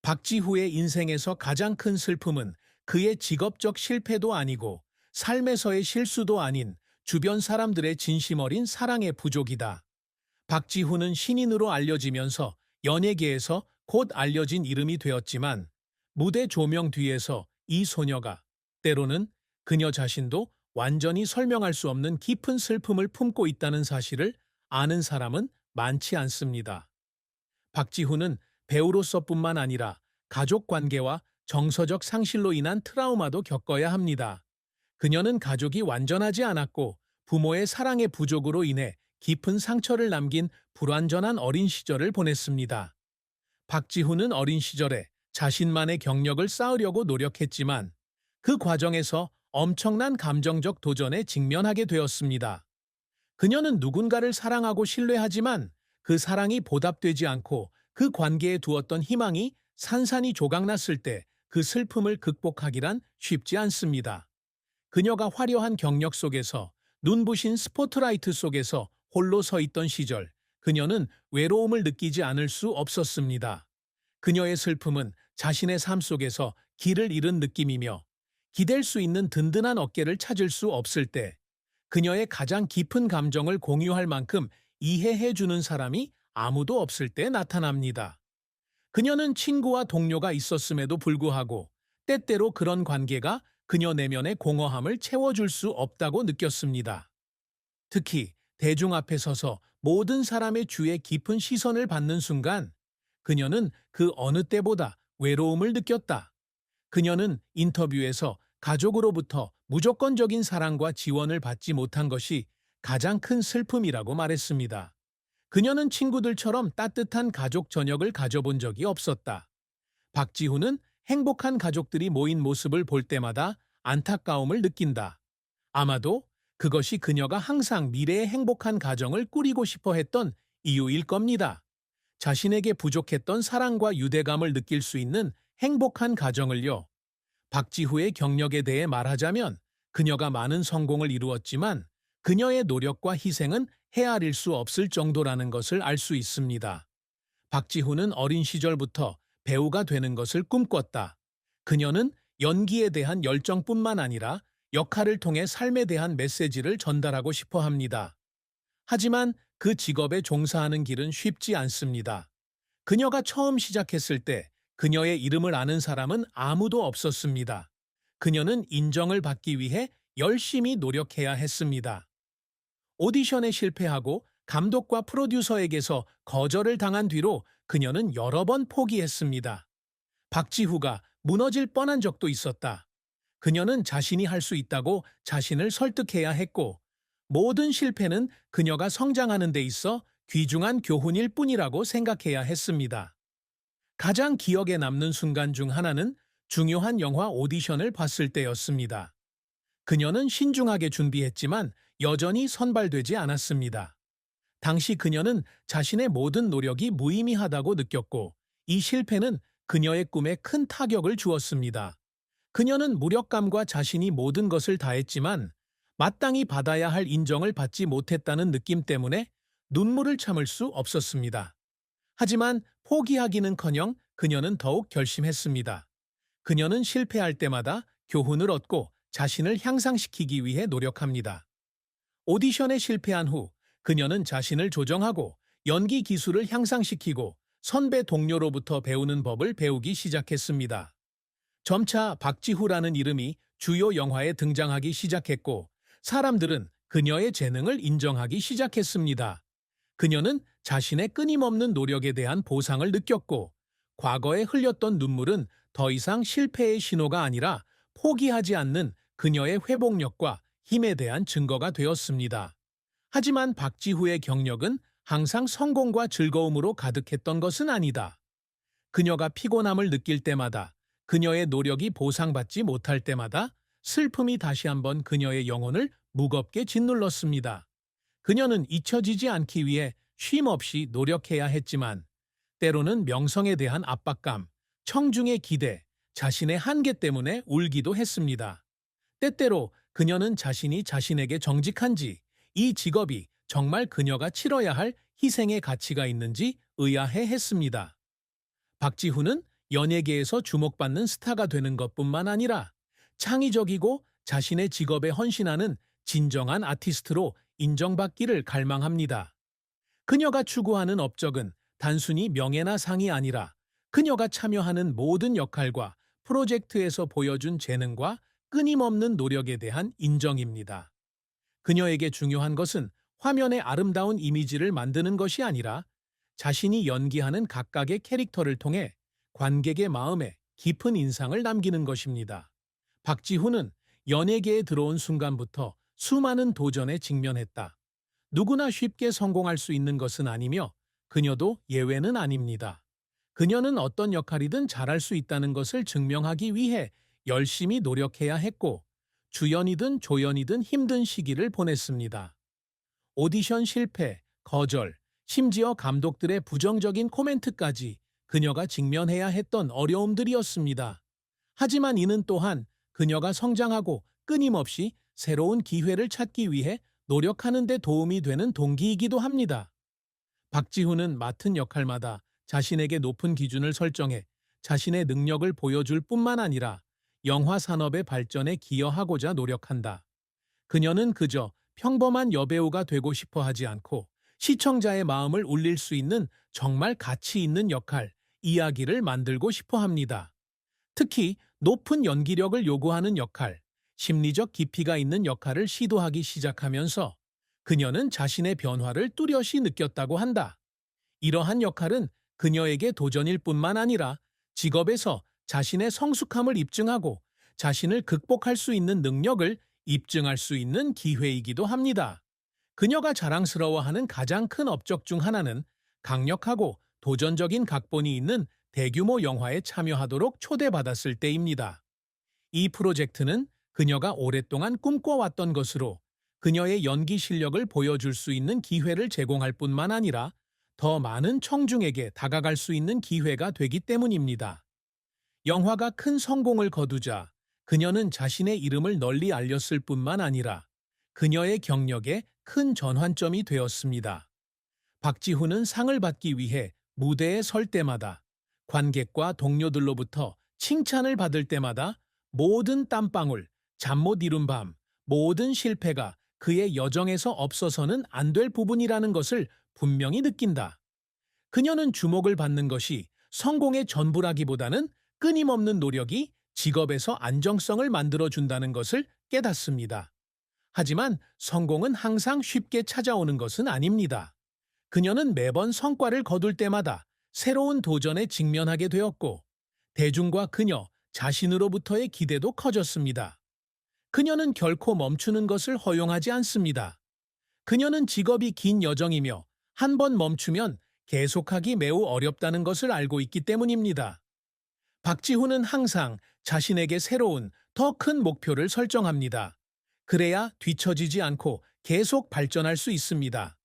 박지후의 인생에서 가장 큰 슬픔은 그의 직업적 실패도 아니고 삶에서의 실수도 아닌 주변 사람들의 진심 어린 사랑의 부족이다. 박지후는 신인으로 알려지면서 연예계에서 곧 알려진 이름이 되었지만 무대 조명 뒤에서 이 소녀가 때로는 그녀 자신도 완전히 설명할 수 없는 깊은 슬픔을 품고 있다는 사실을 아는 사람은 많지 않습니다. 박지후는 배우로서뿐만 아니라 가족 관계와 정서적 상실로 인한 트라우마도 겪어야 합니다. 그녀는 가족이 완전하지 않았고 부모의 사랑의 부족으로 인해 깊은 상처를 남긴 불완전한 어린 시절을 보냈습니다. 박지후는 어린 시절에 자신만의 경력을 쌓으려고 노력했지만 그 과정에서 엄청난 감정적 도전에 직면하게 되었습니다. 그녀는 누군가를 사랑하고 신뢰하지만 그 사랑이 보답되지 않고 그 관계에 두었던 희망이 산산이 조각났을 때 그 슬픔을 극복하기란 쉽지 않습니다. 그녀가 화려한 경력 속에서 눈부신 스포트라이트 속에서 홀로 서 있던 시절, 그녀는 외로움을 느끼지 않을 수 없었습니다. 그녀의 슬픔은 자신의 삶 속에서 길을 잃은 느낌이며 기댈 수 있는 든든한 어깨를 찾을 수 없을 때 그녀의 가장 깊은 감정을 공유할 만큼 이해해주는 사람이 아무도 없을 때 나타납니다. 그녀는 친구와 동료가 있었음에도 불구하고 때때로 그런 관계가 그녀 내면의 공허함을 채워줄 수 없다고 느꼈습니다. 특히 대중 앞에 서서 모든 사람의 주의 깊은 시선을 받는 순간 그녀는 그 어느 때보다 외로움을 느꼈다. 그녀는 인터뷰에서 가족으로부터 무조건적인 사랑과 지원을 받지 못한 것이 가장 큰 슬픔이라고 말했습니다. 그녀는 친구들처럼 따뜻한 가족 저녁을 가져본 적이 없었다. 박지후는 행복한 가족들이 모인 모습을 볼 때마다 안타까움을 느낀다. 아마도 그것이 그녀가 항상 미래의 행복한 가정을 꾸리고 싶어 했던 이유일 겁니다. 자신에게 부족했던 사랑과 유대감을 느낄 수 있는 행복한 가정을요. 박지후의 경력에 대해 말하자면 그녀가 많은 성공을 이루었지만 그녀의 노력과 희생은 헤아릴 수 없을 정도라는 것을 알 수 있습니다. 박지후는 어린 시절부터 배우가 되는 것을 꿈꿨다. 그녀는 연기에 대한 열정뿐만 아니라 역할을 통해 삶에 대한 메시지를 전달하고 싶어 합니다. 하지만 그 직업에 종사하는 길은 쉽지 않습니다. 그녀가 처음 시작했을 때 그녀의 이름을 아는 사람은 아무도 없었습니다. 그녀는 인정을 받기 위해 열심히 노력해야 했습니다. 오디션에 실패하고 감독과 프로듀서에게서 거절을 당한 뒤로 그녀는 여러 번 포기했습니다. 박지후가 무너질 뻔한 적도 있었다. 그녀는 자신이 할 수 있다고 자신을 설득해야 했고 모든 실패는 그녀가 성장하는 데 있어 귀중한 교훈일 뿐이라고 생각해야 했습니다. 가장 기억에 남는 순간 중 하나는 중요한 영화 오디션을 봤을 때였습니다. 그녀는 신중하게 준비했지만 여전히 선발되지 않았습니다. 당시 그녀는 자신의 모든 노력이 무의미하다고 느꼈고 이 실패는 그녀의 꿈에 큰 타격을 주었습니다. 그녀는 무력감과 자신이 모든 것을 다했지만 마땅히 받아야 할 인정을 받지 못했다는 느낌 때문에 눈물을 참을 수 없었습니다. 하지만 포기하기는커녕 그녀는 더욱 결심했습니다. 그녀는 실패할 때마다 교훈을 얻고 자신을 향상시키기 위해 노력합니다. 오디션에 실패한 후 그녀는 자신을 조정하고 연기 기술을 향상시키고 선배 동료로부터 배우는 법을 배우기 시작했습니다. 점차 박지후라는 이름이 주요 영화에 등장하기 시작했고 사람들은 그녀의 재능을 인정하기 시작했습니다. 그녀는 자신의 끊임없는 노력에 대한 보상을 느꼈고 과거에 흘렸던 눈물은 더 이상 실패의 신호가 아니라 포기하지 않는 그녀의 회복력과 힘에 대한 증거가 되었습니다. 하지만 박지후의 경력은 항상 성공과 즐거움으로 가득했던 것은 아니다. 그녀가 피곤함을 느낄 때마다, 그녀의 노력이 보상받지 못할 때마다 슬픔이 다시 한번 그녀의 영혼을 무겁게 짓눌렀습니다. 그녀는 잊혀지지 않기 위해 쉼 없이 노력해야 했지만 때로는 명성에 대한 압박감, 청중의 기대, 자신의 한계 때문에 울기도 했습니다. 때때로 그녀는 자신이 자신에게 정직한지, 이 직업이 정말 그녀가 치러야 할 희생의 가치가 있는지 의아해했습니다. 박지후는 연예계에서 주목받는 스타가 되는 것뿐만 아니라 창의적이고 자신의 직업에 헌신하는 진정한 아티스트로 인정받기를 갈망합니다. 그녀가 추구하는 업적은 단순히 명예나 상이 아니라 그녀가 참여하는 모든 역할과 프로젝트에서 보여준 재능과 끊임없는 노력에 대한 인정입니다. 그녀에게 중요한 것은 화면의 아름다운 이미지를 만드는 것이 아니라 자신이 연기하는 각각의 캐릭터를 통해 관객의 마음에 깊은 인상을 남기는 것입니다. 박지훈은 연예계에 들어온 순간부터 수많은 도전에 직면했다. 누구나 쉽게 성공할 수 있는 것은 아니며 그녀도 예외는 아닙니다. 그녀는 어떤 역할이든 잘할 수 있다는 것을 증명하기 위해 열심히 노력해야 했고 주연이든 조연이든 힘든 시기를 보냈습니다. 오디션 실패, 거절, 심지어 감독들의 부정적인 코멘트까지 그녀가 직면해야 했던 어려움들이었습니다. 하지만 이는 또한 그녀가 성장하고 끊임없이 새로운 기회를 찾기 위해 노력하는 데 도움이 되는 동기이기도 합니다. 박지훈은 맡은 역할마다 자신에게 높은 기준을 설정해 자신의 능력을 보여줄 뿐만 아니라 영화 산업의 발전에 기여하고자 노력한다. 그녀는 그저 평범한 여배우가 되고 싶어 하지 않고 시청자의 마음을 울릴 수 있는 정말 가치 있는 역할, 이야기를 만들고 싶어 합니다. 특히 높은 연기력을 요구하는 역할, 심리적 깊이가 있는 역할을 시도하기 시작하면서 그녀는 자신의 변화를 뚜렷이 느꼈다고 한다. 이러한 역할은 그녀에게 도전일 뿐만 아니라 직업에서 자신의 성숙함을 입증하고 자신을 극복할 수 있는 능력을 입증할 수 있는 기회이기도 합니다. 그녀가 자랑스러워하는 가장 큰 업적 중 하나는 강력하고 도전적인 각본이 있는 대규모 영화에 참여하도록 초대받았을 때입니다. 이 프로젝트는 그녀가 오랫동안 꿈꿔왔던 것으로 그녀의 연기 실력을 보여줄 수 있는 기회를 제공할 뿐만 아니라 더 많은 청중에게 다가갈 수 있는 기회가 되기 때문입니다. 영화가 큰 성공을 거두자 그녀는 자신의 이름을 널리 알렸을 뿐만 아니라 그녀의 경력에 큰 전환점이 되었습니다. 박지훈은 상을 받기 위해 무대에 설 때마다 관객과 동료들로부터 칭찬을 받을 때마다 모든 땀방울, 잠 못 이룬 밤, 모든 실패가 그의 여정에서 없어서는 안 될 부분이라는 것을 분명히 느낀다. 그녀는 주목을 받는 것이 성공의 전부라기보다는 끊임없는 노력이 직업에서 안정성을 만들어준다는 것을 깨닫습니다. 하지만 성공은 항상 쉽게 찾아오는 것은 아닙니다. 그녀는 매번 성과를 거둘 때마다 새로운 도전에 직면하게 되었고 대중과 그녀 자신으로부터의 기대도 커졌습니다. 그녀는 결코 멈추는 것을 허용하지 않습니다. 그녀는 직업이 긴 여정이며 한 번 멈추면 계속하기 매우 어렵다는 것을 알고 있기 때문입니다. 박지훈은 항상 자신에게 새로운 더 큰 목표를 설정합니다. 그래야 뒤처지지 않고 계속 발전할 수 있습니다.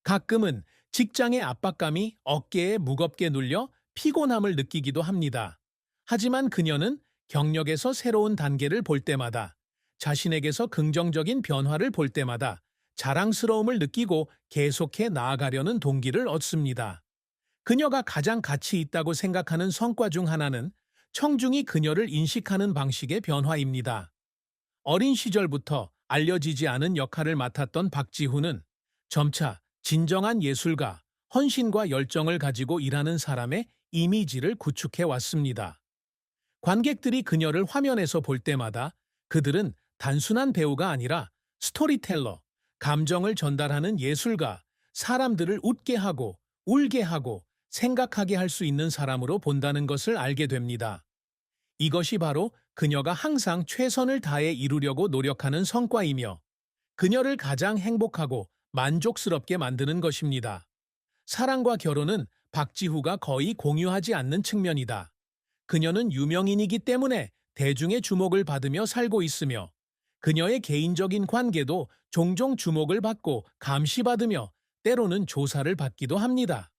가끔은 직장의 압박감이 어깨에 무겁게 눌려 피곤함을 느끼기도 합니다. 하지만 그녀는 경력에서 새로운 단계를 볼 때마다 자신에게서 긍정적인 변화를 볼 때마다 자랑스러움을 느끼고 계속해 나아가려는 동기를 얻습니다. 그녀가 가장 가치 있다고 생각하는 성과 중 하나는 청중이 그녀를 인식하는 방식의 변화입니다. 어린 시절부터 알려지지 않은 역할을 맡았던 박지훈은 점차 진정한 예술가, 헌신과 열정을 가지고 일하는 사람의 이미지를 구축해 왔습니다. 관객들이 그녀를 화면에서 볼 때마다 그들은 단순한 배우가 아니라 스토리텔러, 감정을 전달하는 예술가, 사람들을 웃게 하고 울게 하고 생각하게 할 수 있는 사람으로 본다는 것을 알게 됩니다. 이것이 바로 그녀가 항상 최선을 다해 이루려고 노력하는 성과이며 그녀를 가장 행복하고 만족스럽게 만드는 것입니다. 사랑과 결혼은 박지후가 거의 공유하지 않는 측면이다. 그녀는 유명인이기 때문에 대중의 주목을 받으며 살고 있으며 그녀의 개인적인 관계도 종종 주목을 받고 감시받으며 때로는 조사를 받기도 합니다.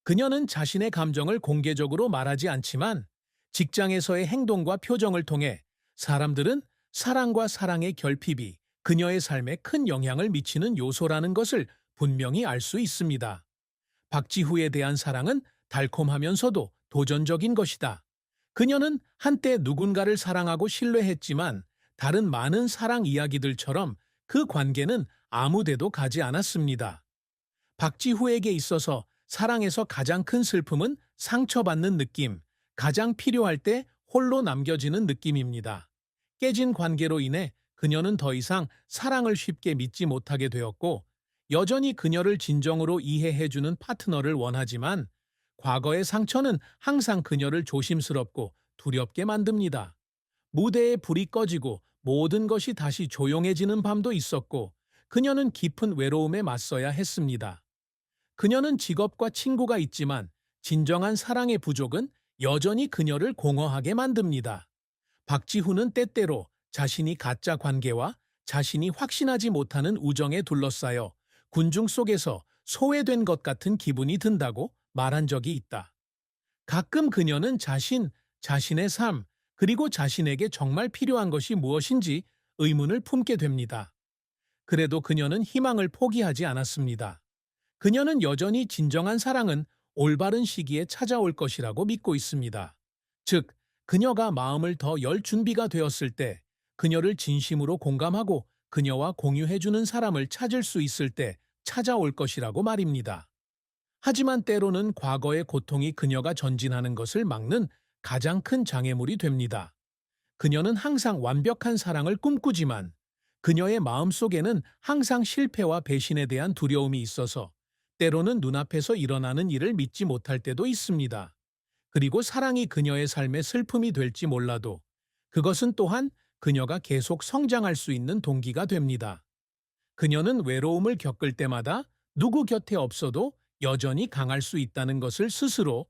그녀는 자신의 감정을 공개적으로 말하지 않지만 직장에서의 행동과 표정을 통해 사람들은 사랑과 사랑의 결핍이 그녀의 삶에 큰 영향을 미치는 요소라는 것을 분명히 알 수 있습니다. 박지후에 대한 사랑은 달콤하면서도 도전적인 것이다. 그녀는 한때 누군가를 사랑하고 신뢰했지만 다른 많은 사랑 이야기들처럼 그 관계는 아무데도 가지 않았습니다. 박지후에게 있어서 사랑에서 가장 큰 슬픔은 상처받는 느낌, 가장 필요할 때 홀로 남겨지는 느낌입니다. 깨진 관계로 인해 그녀는 더 이상 사랑을 쉽게 믿지 못하게 되었고, 여전히 그녀를 진정으로 이해해주는 파트너를 원하지만, 과거의 상처는 항상 그녀를 조심스럽고 두렵게 만듭니다. 무대에 불이 꺼지고 모든 것이 다시 조용해지는 밤도 있었고, 그녀는 깊은 외로움에 맞서야 했습니다. 그녀는 직업과 친구가 있지만 진정한 사랑의 부족은 여전히 그녀를 공허하게 만듭니다. 박지훈은 때때로 자신이 가짜 관계와 자신이 확신하지 못하는 우정에 둘러싸여 군중 속에서 소외된 것 같은 기분이 든다고 말한 적이 있다. 가끔 그녀는 자신의 삶, 그리고 자신에게 정말 필요한 것이 무엇인지 의문을 품게 됩니다. 그래도 그녀는 희망을 포기하지 않았습니다. 그녀는 여전히 진정한 사랑은 올바른 시기에 찾아올 것이라고 믿고 있습니다. 즉, 그녀가 마음을 더 열 준비가 되었을 때, 그녀를 진심으로 공감하고 그녀와 공유해주는 사람을 찾을 수 있을 때 찾아올 것이라고 말입니다. 하지만 때로는 과거의 고통이 그녀가 전진하는 것을 막는 가장 큰 장애물이 됩니다. 그녀는 항상 완벽한 사랑을 꿈꾸지만 그녀의 마음속에는 항상 실패와 배신에 대한 두려움이 있어서 때로는 눈앞에서 일어나는 일을 믿지 못할 때도 있습니다. 그리고 사랑이 그녀의 삶의 슬픔이 될지 몰라도 그것은 또한 그녀가 계속 성장할 수 있는 동기가 됩니다. 그녀는 외로움을 겪을 때마다 누구 곁에 없어도 여전히 강할 수 있다는 것을 스스로